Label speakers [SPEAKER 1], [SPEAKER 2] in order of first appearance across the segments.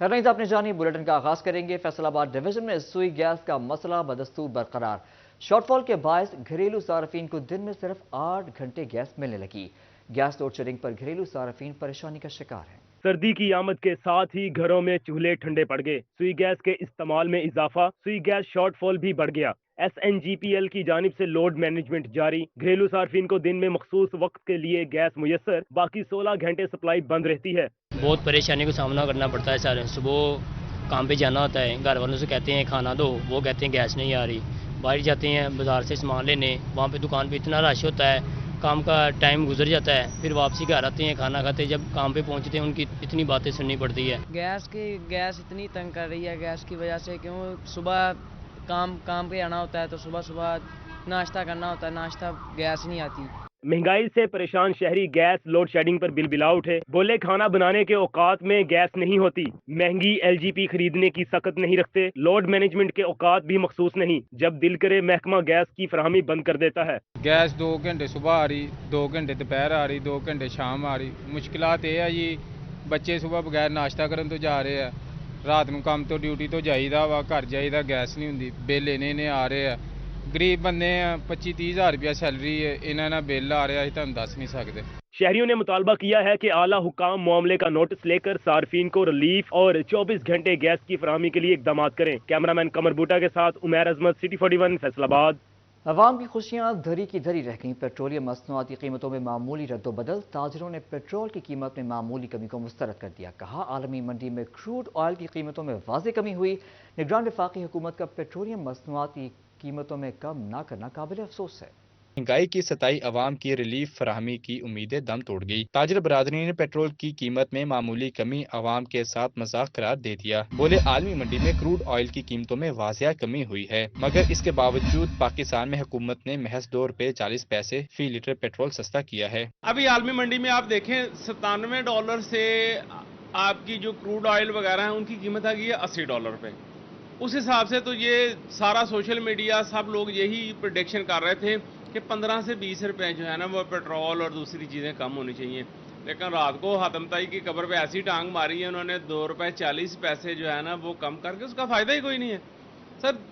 [SPEAKER 1] Headlines आपने जानी। Bulletin का आगाज करेंगे। फैसलाबाद डिवीजन में सुई गैस का मसला बदस्तूर बरकरार। शॉर्टफॉल के बायस घरेलू सार्फिन को दिन में सिर्फ 8 घंटे गैस मिलने लगी। गैस लोड शेडिंग पर घरेलू सार्फिन परेशानी का शिकार है।
[SPEAKER 2] सर्दी की आमद के साथ ही घरों में चूल्हे ठंडे पड़ गए। सुई गैस के इस्तेमाल में इजाफा, सुई गैस शॉर्टफॉल भी बढ़ गया। SNGPL की जानिब से लोड मैनेजमेंट जारी। घरेलू सार्फिन को दिन में मखसूस वक्त के लिए गैस मुयस्सर, बाकी 16 घंटे सप्लाई बंद रहती है।
[SPEAKER 3] बहुत परेशानी का सामना करना पड़ता है सर। सुबह काम पे जाना होता है, घर वालों से कहते हैं खाना दो, वो कहते हैं गैस नहीं आ रही। बाहर जाते हैं बाज़ार से सामान लेने, वहाँ पे दुकान पे इतना रश होता है, काम का टाइम गुजर जाता है। फिर वापसी घर आते हैं, खाना खाते, जब काम पे पहुँचते हैं उनकी इतनी बातें सुननी पड़ती है।
[SPEAKER 4] गैस इतनी तंग कर रही है गैस की वजह से, क्यों सुबह काम पे आना होता है तो सुबह सुबह नाश्ता करना होता है, नाश्ता गैस नहीं आती।
[SPEAKER 2] महंगाई से परेशान शहरी गैस लोड शेडिंग पर बिलबिला उठे। बोले खाना बनाने के औकात में गैस नहीं होती। महंगी LGP खरीदने की सकत नहीं रखते। लोड मैनेजमेंट के औकात भी मखसूस नहीं। जब दिल करे महकमा गैस की फराहमी बंद कर देता है।
[SPEAKER 5] गैस 2 घंटे सुबह आ रही, 2 घंटे दोपहर आ रही, 2 घंटे शाम आ रही। मुश्किलात ये है जी, ਬੱਚੇ ਸੁਬਹ ਬਗੈਰ ਨਾਸ਼ਤਾ ਕਰਨ ਤੋਂ ਜਾ ਰਹੇ ਆ, ਰਾਤ ਨੂੰ ਕੰਮ ਤੋਂ ਡਿਊਟੀ ਤੋਂ ਜਾਈਦਾ ਵਾ, ਘਰ ਜਾਈਦਾ, ਗੈਸ ਨਹੀਂ ਹੁੰਦੀ, ਬਿੱਲ ਇੰਨੇ ਆ ਰਹੇ ਆ। गरीब बंदे हैं, 25-30 हज़ार रुपया सैलरी है, इन्होंने बिल आ रहा है, तुम दस नहीं सकते।
[SPEAKER 2] शहरियों ने मुतालबा किया है कि आला हुकाम मामले का नोटिस लेकर सार्फिन को रिलीफ और 24 घंटे गैस की फराहमी के लिए इकदाम करें। कैमरामैन कमर बूटा के साथ उमैर अजमत, सिटी 41, फैसलाबाद।
[SPEAKER 1] अवाम की खुशियां धरी की धरी रह गईं। पेट्रोलियम मसनूआती कीमतों में मामूली रद्दोबदल। ताजरों ने पेट्रोल की कीमत में मामूली कमी को मुस्तरद कर दिया। कहा, आलमी मंडी में क्रूड ऑयल की कीमतों में वाज़ेह कमी हुई। निगरान वफाकी हुकूमत का पेट्रोलियम मसनूआती कीमतों में कम ना करना काबिल अफसोस है।
[SPEAKER 6] महंगाई की सताई अवाम की रिलीफ फराहमी की उम्मीदें दम तोड़ गई। ताजर बरादरी ने पेट्रोल की कीमत में मामूली कमी अवाम के साथ मजाक करार दे दिया। बोले आलमी मंडी में क्रूड ऑयल की कीमतों में वाजिया कमी हुई है, मगर इसके बावजूद पाकिस्तान में हुकूमत ने महज $2.40 फी लीटर पेट्रोल सस्ता किया है।
[SPEAKER 7] अभी आलमी मंडी में आप देखें, $97 से आपकी जो क्रूड ऑयल वगैरह है उनकी कीमत आ गई है $80 पे। उस हिसाब से तो ये सारा सोशल मीडिया सब लोग यही प्रेडिक्शन कर रहे थे कि 15 से 20 रुपए जो है ना वो पेट्रोल और दूसरी चीज़ें कम होनी चाहिए। लेकिन रात को हातमताई की कब्र पे ऐसी टांग मारी है उन्होंने, $2.40 जो है ना वो कम करके, उसका फ़ायदा ही कोई नहीं है सर।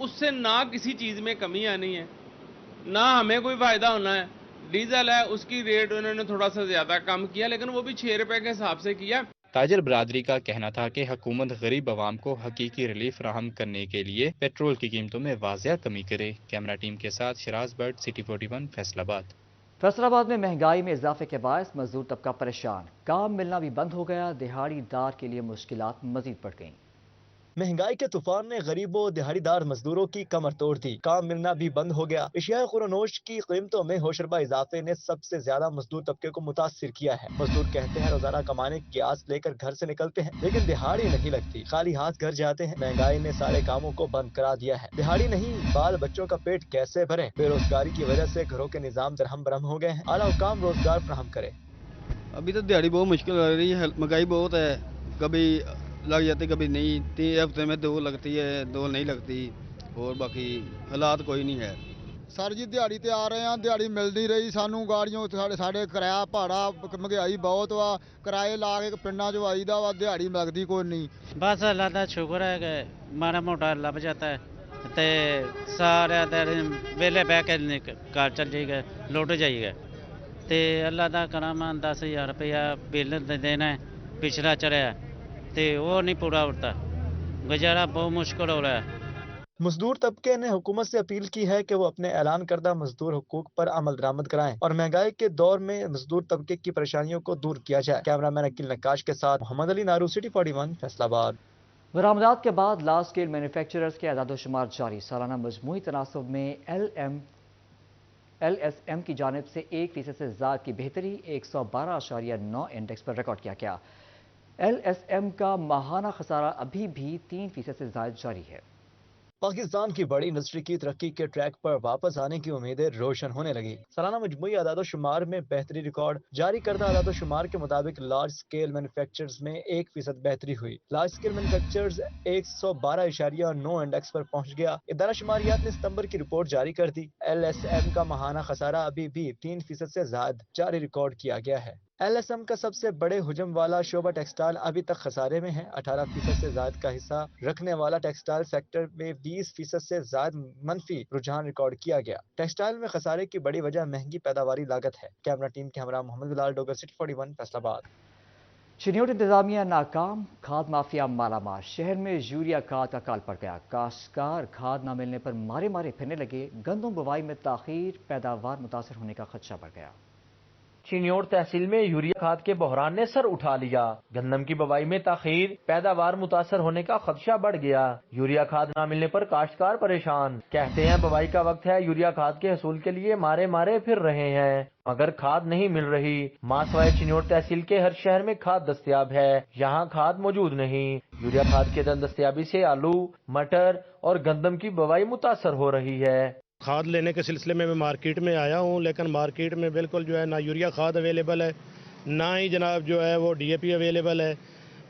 [SPEAKER 7] उससे ना किसी चीज़ में कमी आनी है, ना हमें कोई फ़ायदा होना है। डीजल है उसकी रेट उन्होंने थोड़ा सा ज़्यादा कम किया, लेकिन वो भी 6 रुपए के हिसाब से किया।
[SPEAKER 6] ताजर बरादरी का कहना था कि हुकूमत गरीब आवाम को हकीकी रिलीफ फराहम करने के लिए पेट्रोल की कीमतों में वाजिया कमी करे। कैमरा टीम के साथ शिराज बट, सिटी 41, फैसलाबाद।
[SPEAKER 1] फैसलाबाद में महंगाई में इजाफे के बायस मजदूर तबका परेशान। काम मिलना भी बंद हो गया। दिहाड़ीदार के लिए मुश्किलात मजीद बढ़ गईं।
[SPEAKER 8] महंगाई के तूफान ने गरीबों दिहाड़ीदार मजदूरों की कमर तोड़ दी। काम मिलना भी बंद हो गया। अशिया खुरानोश की कीमतों में होशरबा इजाफे ने सबसे ज्यादा मजदूर तबके को मुतासिर किया है। मजदूर कहते हैं रोजाना कमाने की आस लेकर घर से निकलते हैं, लेकिन दिहाड़ी नहीं लगती, खाली हाथ घर जाते हैं। महंगाई ने सारे कामों को बंद करा दिया है। दिहाड़ी नहीं, बाल बच्चों का पेट कैसे भरें? बेरोजगारी की वजह से घरों के निजाम दरहम बरहम हो गए हैं। आला हुकाम रोजगार फराहम करे।
[SPEAKER 9] अभी तो दिहाड़ी बहुत मुश्किल हो रही है, महंगाई बहुत है। कभी लग जाती, कभी नहीं। 3 हफ्ते में 2 लगती है, 2 नहीं लगती, और बाकी हालात कोई नहीं है।
[SPEAKER 10] सर जी दिहाड़ी ते आ रहे हैं, दिहाड़ी मिल नहीं रही सानू। गाड़ियों साढ़े किराया भाड़ा महंगाई बहुत वा, किराए ला के पिंडा चो आईदा वा, दिहाड़ी लगती कोई नहीं।
[SPEAKER 4] बस अल्लाह का शुक्र है कि माड़ा मोटा लभ जाता है ते सारे दिन वेले बह के घर चल जाइए, लौट जाइए। ते अल्लाह का करम, 10,000 रुपया बिल देना है, पिछला चढ़िया ते वो नहीं पूरा होता, गुजारा बहुत मुश्किल हो रहा है।
[SPEAKER 8] मजदूर तबके ने हुकूमत से अपील की है कि वो अपने ऐलान करदा मजदूर हुकूक पर अमल दरामद कराएं और महंगाई के दौर में मजदूर तबके की परेशानियों को दूर किया जाए। कैमरामैन अकील नक्काश के साथ मोहम्मद अली नारू, सिटी 41, फैसलाबाद।
[SPEAKER 1] बरामदात के बाद लार्ज स्केल मैन्युफैक्चरर्स के आदादोशुमार जारी। सालाना मजमूई तनासब में LSM की जानिब से 1% से ज़्यादा की बेहतरी 112.9 इंडेक्स पर रिकॉर्ड किया गया। LSM का माहाना खसारा अभी भी 3% से ज़्यादा जारी है।
[SPEAKER 8] पाकिस्तान की बड़ी इंडस्ट्री की तरक्की के ट्रैक पर वापस आने की उम्मीदें रोशन होने लगी। सालाना मजमूई आदादोशुमार में बेहतरी रिकॉर्ड। जारी करदा आदादोशुमार के मुताबिक लार्ज स्केल मैन्युफैक्चरर्स में 1% बेहतरी हुई। लार्ज स्केल मैन्युफैक्चरर्स 112.9 इंडेक्स पर पहुंच गया। इदारा शुमारियात ने सितंबर की रिपोर्ट जारी कर दी। LSM का माहाना खसारा अभी भी 3% से ज्यादा जारी रिकॉर्ड किया गया है। LSM کا سب سے بڑے حجم والا شعبہ ٹیکسٹائل ابھی تک خسارے میں ہے۔ 18% سے زائد کا حصہ رکھنے والا ٹیکسٹائل سیکٹر میں 20% سے زائد منفی رجحان ریکارڈ کیا گیا۔ ٹیکسٹائل میں خسارے کی بڑی وجہ مہنگی پیداواری لاگت ہے۔ کیمرہ ٹیم کے ہمراہ محمد بلال، ڈوگر سٹی 41، فیصل آباد۔
[SPEAKER 1] چنیوٹ انتظامیہ ناکام، کھاد مافیا مالا مال، شہر میں یوریا کھاد کا کال پڑ گیا، کاشتکار کھاد نہ ملنے پر مارے مارے پھرنے لگے، گندم بوائی میں تاخیر، پیداوار متاثر ہونے کا خدشہ بڑھ گیا۔
[SPEAKER 11] چنیوٹ تحصیل میں یوریا کھاد کے بحران نے سر اٹھا لیا، گندم کی بوائی میں تاخیر، پیداوار متاثر ہونے کا خدشہ بڑھ گیا، یوریا کھاد نہ ملنے پر کاشتکار پریشان، کہتے ہیں بوائی کا وقت ہے، یوریا کھاد کے حصول کے لیے مارے مارے پھر رہے ہیں مگر کھاد نہیں مل رہی۔ ماں سوائے چنیوٹ تحصیل کے ہر شہر میں کھاد دستیاب ہے، یہاں کھاد موجود نہیں، یوریا کھاد کے دستیابی سے آلو، مٹر اور گندم کی بوائی متاثر ہو رہی ہے۔
[SPEAKER 12] کھاد لینے کے سلسلے میں مارکیٹ میں آیا ہوں، لیکن مارکیٹ میں بالکل جو ہے نہ یوریا کھاد اویلیبل ہے، نہ ہی جناب جو ہے وہ DAP اویلیبل ہے۔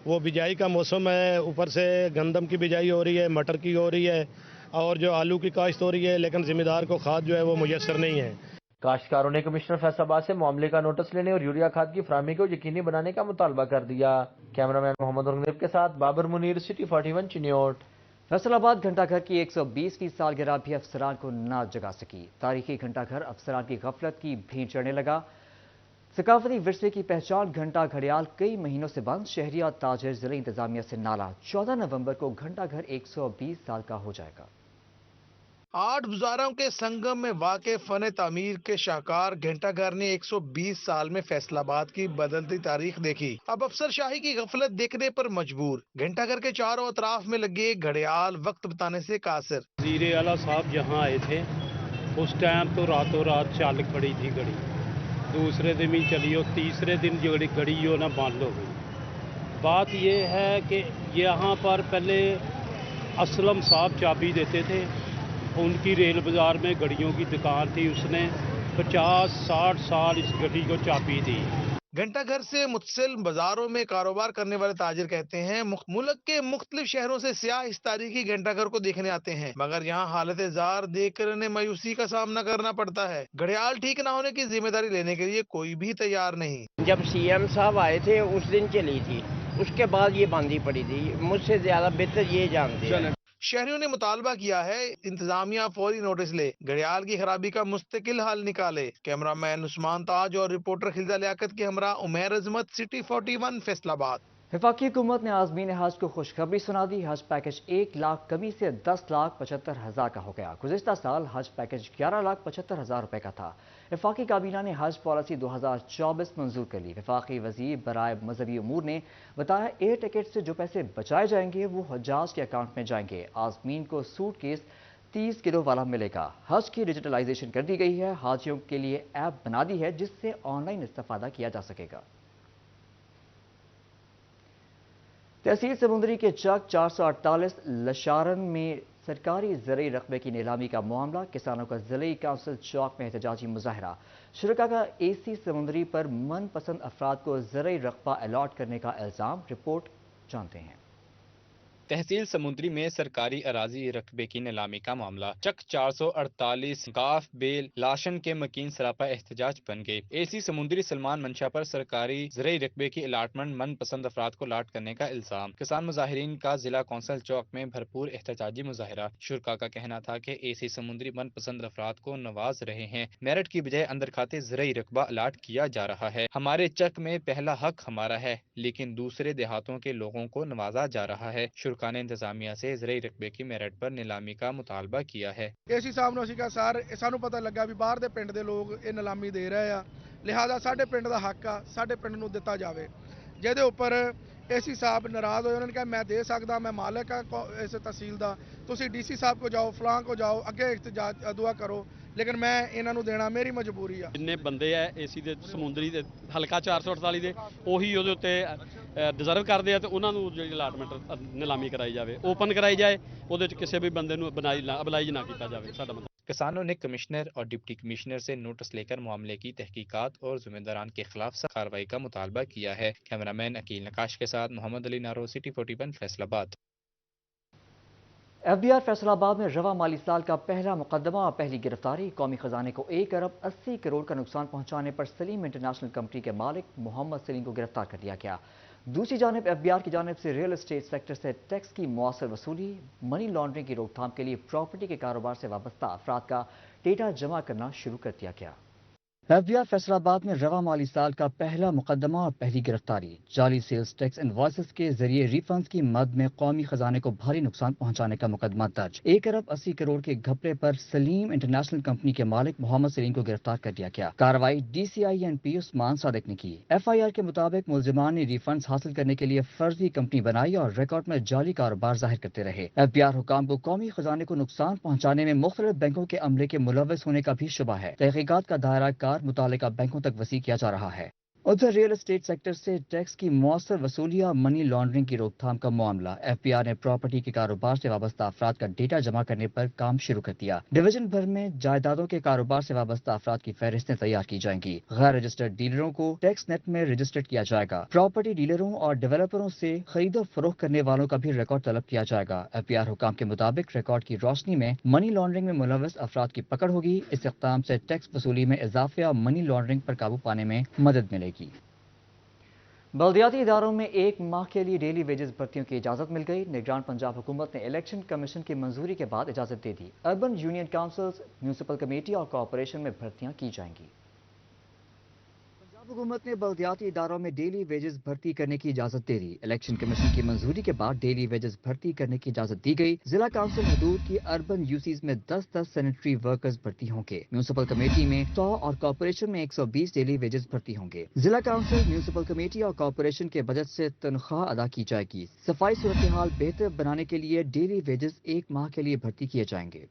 [SPEAKER 12] وہ بجائی کا موسم ہے، اوپر سے گندم کی بجائی ہو رہی ہے، مٹر کی ہو رہی ہے اور جو آلو کی کاشت ہو رہی ہے، لیکن ذمہ دار کو کھاد جو ہے وہ میسر نہیں ہے۔
[SPEAKER 11] کاشتکاروں نے کمشنر فیصل آباد سے معاملے کا نوٹس لینے اور یوریا کھاد کی فراہمی کو یقینی بنانے کا مطالبہ کر دیا۔ کیمرہ مین محمد رنگریب کے ساتھ بابر منیر، سٹی 41 چنیوٹ۔
[SPEAKER 1] فیصل آباد گھنٹہ گھر کی 120ویں سالگرہ بھی افسران کو نہ جگا سکی، تاریخی گھنٹہ گھر افسران کی غفلت کی بھینٹ چڑھنے لگا۔ ثقافتی ورثے کی پہچان گھنٹہ گھڑیال کئی مہینوں سے بند، شہری اور تاجر ضلعی انتظامیہ سے نالا، 14 نومبر کو گھنٹہ گھر 120 سال کا ہو جائے گا۔
[SPEAKER 13] 8 بزاروں کے سنگم میں واقع فن تعمیر کے شاہکار گھنٹہ گھر نے 120 سال میں فیصل آباد کی بدلتی تاریخ دیکھی، اب افسر شاہی کی غفلت دیکھنے پر مجبور۔ گھنٹہ گھر کے چاروں اطراف میں لگے گھڑیال وقت بتانے سے قاصر۔
[SPEAKER 14] وزیر اعلیٰ صاحب جہاں آئے تھے اس ٹائم تو راتوں رات چل پڑی تھی گھڑی، دوسرے دن ہی چلی اور تیسرے دن جو گھڑی ہو نہ بند ہو گئی۔ بات یہ ہے کہ یہاں پر پہلے اسلم صاحب چابی دیتے تھے، ان کی ریل بازار میں گھڑیوں کی دکان تھی، اس نے 50-60 سال اس گھڑی کو چابی دی۔
[SPEAKER 13] گھنٹہ گھر سے متصل بازاروں میں کاروبار کرنے والے تاجر کہتے ہیں ملک کے مختلف شہروں سے سیاح اس تاریخی گھنٹہ گھر کو دیکھنے آتے ہیں، مگر یہاں حالت زار دیکھ کر انہیں مایوسی کا سامنا کرنا پڑتا ہے۔ گھڑیال ٹھیک نہ ہونے کی ذمہ داری لینے کے لیے کوئی بھی تیار نہیں۔
[SPEAKER 15] جب CM صاحب آئے تھے اس دن چلی تھی، اس کے بعد یہ باندھی پڑی تھی، مجھ سے زیادہ بہتر یہ جانتے ہیں۔
[SPEAKER 13] شہریوں نے مطالبہ کیا ہے انتظامیہ فوری نوٹس لے، گھڑیال کی خرابی کا مستقل حل نکالے۔ کیمرہ مین عثمان تاج اور رپورٹر خلدہ لیاقت کے ہمراہ عمیر عظمت، سٹی 41 فیصل آباد۔
[SPEAKER 1] وفاقی حکومت نے عازمین حج کو خوشخبری سنا دی، حج پیکج 1 لاکھ کمی سے 10,75,000 کا ہو گیا۔ گزشتہ سال حج پیکج 11,75,000 روپے کا تھا۔ وفاقی کابینہ نے حج پالیسی 2024 منظور کر لی۔ وفاقی وزیر برائے مذہبی امور نے بتایا ایئر ٹکٹ سے جو پیسے بچائے جائیں گے وہ حجاج کے اکاؤنٹ میں جائیں گے۔ عازمین کو سوٹ کیس 30 کلو والا ملے گا۔ حج کی ڈیجیٹلائزیشن کر دی گئی ہے، حاجیوں کے لیے ایپ بنا دی ہے جس سے آن لائن استفادہ کیا جا سکے گا۔ تحصیل سمندری کے چک 448 لشارن میں سرکاری زرعی رقبے کی نیلامی کا معاملہ، کسانوں کا ضلعی کونسل چوک میں احتجاجی مظاہرہ، شرکاء کا AC سمندری پر من پسند افراد کو زرعی رقبہ الاٹ کرنے کا الزام، رپورٹ جانتے ہیں۔
[SPEAKER 6] تحصیل سمندری میں سرکاری اراضی رقبے کی نیلامی کا معاملہ، چک 448 گاف بیل لاشن کے مکین سراپا احتجاج بن گئے۔ AC سمندری سلمان منشا پر سرکاری زرعی رقبے کی الاٹمنٹ من پسند افراد کو الاٹ کرنے کا الزام، کسان مظاہرین کا ضلع کونسل چوک میں بھرپور احتجاجی مظاہرہ، شرکاء کا کہنا تھا کہ AC سمندری من پسند افراد کو نواز رہے ہیں، میرٹ کی بجائے اندر کھاتے زرعی رقبہ الاٹ کیا جا رہا ہے، ہمارے چک میں پہلا حق ہمارا ہے لیکن دوسرے دیہاتوں کے لوگوں کو نوازا جا رہا ہے۔ شرکاء نے انتظامیہ سے زرعی رقبے کی میرٹ پر نیلامی کا مطالبہ کیا ہے۔
[SPEAKER 16] AC صاحب نے کہا سر سانو پتہ لگا بھی باہر دے پنڈ دے لوگ یہ نیلامی دے رہے ہیں، لہذا ساڈے پنڈ دا حق آ ساڈے پنڈ نو دتا جاوے، جہدے اوپر AC صاحب ناراض ہوئے، انہوں نے کہا میں دے سکدا، میں مالک ہاں اس تحصیل دا، تسی DC صاحب کو جاؤ، فلاں کو جاؤ، اگے احتجاج دعا کرو، لیکن میں انہاں نو دینا میری مجبوری ہے۔
[SPEAKER 14] جننے بندے ہے AC دے سمندری دے حلقہ 448 دے ਉਹੀ ਉਹਦੇ ਉੱਤੇ ਡਿਜ਼ਰਵ ਕਰਦੇ ਆ ਤੇ ਉਹਨਾਂ ਨੂੰ ਜਿਹੜੀ ਅਲਾਟਮੈਂਟ ਨਿਲਾਮੀ ਕਰਾਈ ਜਾਵੇ, ਓਪਨ ਕਰਾਈ ਜਾਏ, ਉਹਦੇ ਚ ਕਿਸੇ ਵੀ ਬੰਦੇ ਨੂੰ ਅਬਲਾਈਜ ਨਾ ਕੀਤਾ ਜਾਵੇ। ਸਾਡਾ ਮਤਲਬ
[SPEAKER 6] کسانوں نے کمشنر اور ڈپٹی کمشنر سے نوٹس لے کر معاملے کی تحقیقات اور ذمہ داران کے خلاف سخت کارروائی کا مطالبہ کیا ہے۔ کیمرہ مین عقیل نقاش کے ساتھ محمد علی نارو، سٹی 41 فیصل آباد۔
[SPEAKER 1] FBR फैसला आबाद में रवा माली साल का पहला मुकदमा और पहली गिरफ्तारी। कौमी खजाने को 1 अरब 80 करोड़ का नुकसान पहुंचाने पर सलीम इंटरनेशनल कंपनी के मालिक मोहम्मद सलीम को गिरफ्तार कर लिया गया। दूसरी जानिब FBR की जानिब से रियल एस्टेट सेक्टर से टैक्स की मौसर वसूली, मनी लॉन्ड्रिंग की रोकथाम के लिए प्रॉपर्टी के कारोबार से वाबस्ता अफराद का डेटा जमा करना शुरू कर दिया गया। FBR फैसलाबाद में रवा माली साल का पहला मुकदमा और पहली गिरफ्तारी। जाली सेल्स टैक्स इनवॉइसेस के जरिए रिफंड्स की मद में कौमी खजाने को भारी नुकसान पहुंचाने का मुकदमा दर्ज। 1 अरब 80 करोड़ के घपले पर सलीम इंटरनेशनल कंपनी के मालिक मोहम्मद सलीम को गिरफ्तार कर लिया गया। कार्रवाई DCI NP उस्मान सादिक ने की। FIR के मुताबिक मुलजिमान ने रिफंड्स हासिल करने के लिए फर्जी कंपनी बनाई और रिकॉर्ड में जाली कारोबार जाहिर करते रहे। FBR हुकाम को कौमी खजाने को नुकसान पहुंचाने में मुख्तलिफ बैंकों के अमले के मुलव्वस होने का भी शुबा है। तहकीकात का दायरा कार मुतालिका बैंकों तक वसी किया जा रहा है। उधर रियल एस्टेट सेक्टर से टैक्स की मौसर वसूली और मनी लॉन्ड्रिंग की रोकथाम का मामला। FBR ने प्रॉपर्टी के कारोबार से वाबस्ता अफराद का डेटा जमा करने पर काम शुरू कर दिया। डिवीजन भर में जायदादों के कारोबार से वाबस्ता अफराद की फहरिस्तें तैयार की जाएंगी। गैर रजिस्टर्ड डीलरों को टैक्स नेट में रजिस्टर्ड किया जाएगा। प्रॉपर्टी डीलरों और डेवलपरों से खरीदो फरोख्त करने वालों का भी रिकॉर्ड तलब किया जाएगा। FBR हुकाम के मुताबिक रिकॉर्ड की रोशनी में मनी लॉन्ड्रिंग में मुलव्वस अफराद की पकड़ होगी। इस इक़दाम से टैक्स वसूली में इजाफे और मनी लॉन्ड्रिंग पर काबू पाने में मदद मिलेगी। बल्दियाती इदारों में 1 माह के लिए डेली वेजेस भर्तियों की इजाज़त मिल गई। निगरान पंजाब हुकूमत ने इलेक्शन कमीशन की मंजूरी के बाद इजाज़त दे दी। Urban union councils, municipal committee और कॉरपोरेशन में भर्तियां की जाएंगी। हुकूमत ने बल्दियाती इदारों में डेली वेजेस भर्ती करने की इजाजत दे दी। इलेक्शन कमीशन की मंजूरी के बाद डेली वेजेस भर्ती करने की इजाजत दी गई। जिला काउंसिल हदूद की अर्बन यूसीज में 10-10 सैनिटरी वर्कर्स भर्ती होंगे। म्यूनिसिपल कमेटी में 100 और कॉरपोरेशन में 120 डेली वेजेस भर्ती होंगे। जिला काउंसिल, म्यूनिसिपल कमेटी और कॉरपोरेशन के बजट से तनख्वाह अदा की जाएगी। सफाई सूरत हाल बेहतर बनाने के लिए डेली वेजेस 1 माह के लिए भर्ती किए जाएंगे।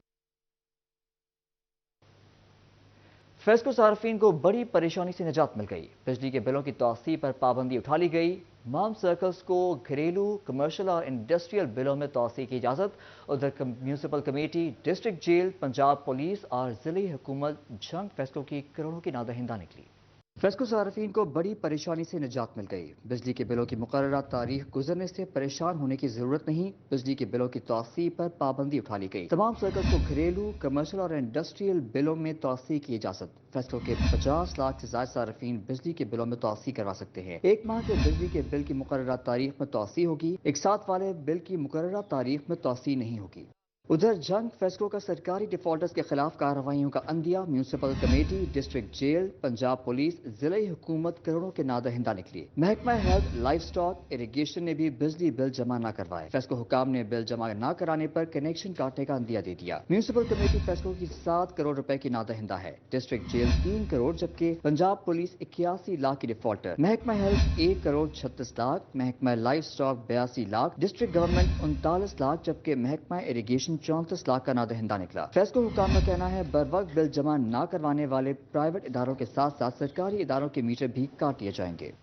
[SPEAKER 1] फेस्को सार्फिन को बड़ी परेशानी से निजात मिल गई। बिजली के बिलों की तौसीह पर पाबंदी उठा ली गई। माम सर्कल्स को घरेलू, कमर्शियल और इंडस्ट्रियल बिलों में तौसीह की इजाज़त। उधर municipal committee, district jail, Punjab police और जिले हुकूमत जंग फेस्को की करोड़ों की नादहिंदा निकली। फेस्को सार्फिन को बड़ी परेशानी से निजात मिल गई। बिजली के बिलों की मुकर्ररा तारीख गुजरने से परेशान होने की जरूरत नहीं। बिजली के बिलों की तौसीह पर पाबंदी उठा ली गई। तमाम सर्कल्स को घरेलू, कमर्शियल और इंडस्ट्रियल बिलों में तौसीह की इजाजत। फेस्को के 50 लाख से ज्यादा सार्फिन बिजली के बिलों में तौसीह करवा सकते हैं। 1 माह के बिजली के बिल की मुकर्ररा तारीख में तौसीह होगी। एक साथ वाले बिल की मुकर्ररा तारीख में तौसीह नहीं होगी। उधर जंग फेस्को का सरकारी डिफॉल्टर्स के खिलाफ कार्रवाइयों का अंदिया। Municipal committee, district jail, Punjab police, जिले हुकूमत करोड़ों के नादहिंदा निकली। महकमा हेल्थ, लाइफ स्टॉक, इरिगेशन ने भी बिजली बिल जमा न करवाए। फेस्को हुकाम ने बिल जमा न कराने पर कनेक्शन काटने का अंदिया दे दिया। म्यूनिसिपल कमेटी फेस्को की 7 करोड़ रुपए की नादहिंदा है। डिस्ट्रिक्ट जेल 3 करोड़, जबकि पंजाब पुलिस 81 लाख की डिफॉल्टर। महकमा हेल्थ 1 करोड़ 36 लाख, महकमा life stock 82 lakh, district government 39 lakh, जबकि महकमा इरिगेशन 34 लाख का नादहिंदा निकला। फेस्को हुकाम का कहना है बर वक्त बिल जमा न करवाने वाले प्राइवेट इदारों के साथ साथ सरकारी इदारों के मीटर भी काट दिए जाएंगे।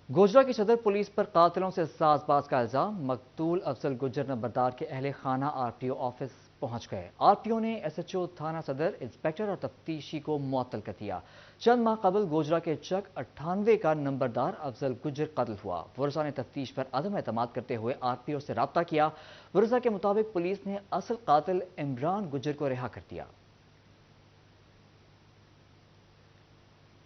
[SPEAKER 1] गोजरा की सदर पुलिस पर कातिलों से साजबाज का इल्जाम। मकतूल अफजल गुज्जर नंबरदार के अहले खाना RTO ऑफिस पहुंच गए। RTO ने SHO थाना सदर, इंस्पेक्टर और तफ्तीशी को मुअत्तल कर दिया। चंद माह कबल गोजरा के चक 98 का नंबरदार अफजल गुज्जर कत्ल हुआ। वरसा ने तफ्तीश पर अदम एतमाद करते हुए RPO से राब्ता किया। वरसा के मुताबिक पुलिस ने असल कातिल इमरान गुज्जर को रिहा कर दिया।